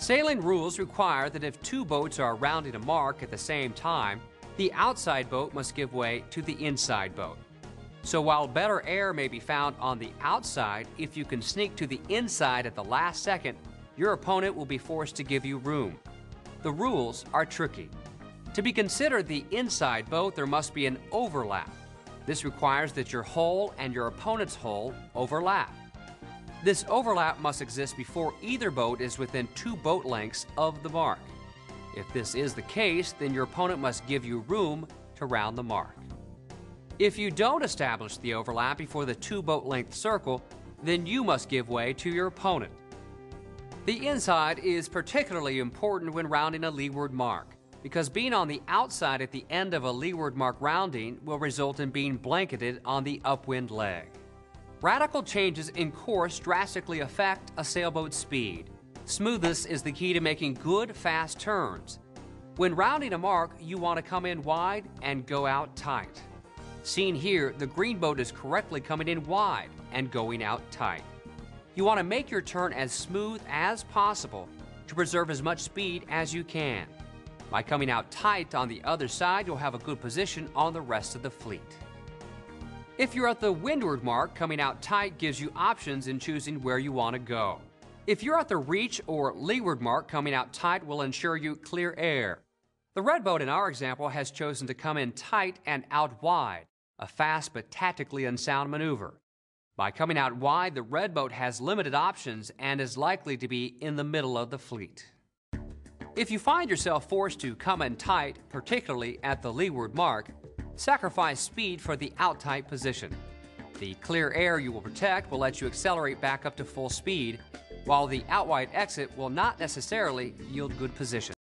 Sailing rules require that if two boats are rounding a mark at the same time, the outside boat must give way to the inside boat. So while better air may be found on the outside, if you can sneak to the inside at the last second, your opponent will be forced to give you room. The rules are tricky. To be considered the inside boat, there must be an overlap. This requires that your hull and your opponent's hull overlap. This overlap must exist before either boat is within 2 boat lengths of the mark. If this is the case, then your opponent must give you room to round the mark. If you don't establish the overlap before the 2 boat length circle, then you must give way to your opponent. The inside is particularly important when rounding a leeward mark, because being on the outside at the end of a leeward mark rounding will result in being blanketed on the upwind leg. Radical changes in course drastically affect a sailboat's speed. Smoothness is the key to making good, fast turns. When rounding a mark, you want to come in wide and go out tight. Seen here, the green boat is correctly coming in wide and going out tight. You want to make your turn as smooth as possible to preserve as much speed as you can. By coming out tight on the other side, you'll have a good position on the rest of the fleet. If you're at the windward mark, coming out tight gives you options in choosing where you want to go. If you're at the reach or leeward mark, coming out tight will ensure you clear air. The red boat in our example has chosen to come in tight and out wide, a fast but tactically unsound maneuver. By coming out wide, the red boat has limited options and is likely to be in the middle of the fleet. If you find yourself forced to come in tight, particularly at the leeward mark, sacrifice speed for the out tight position. The clear air you will protect will let you accelerate back up to full speed, while the out wide exit will not necessarily yield good position.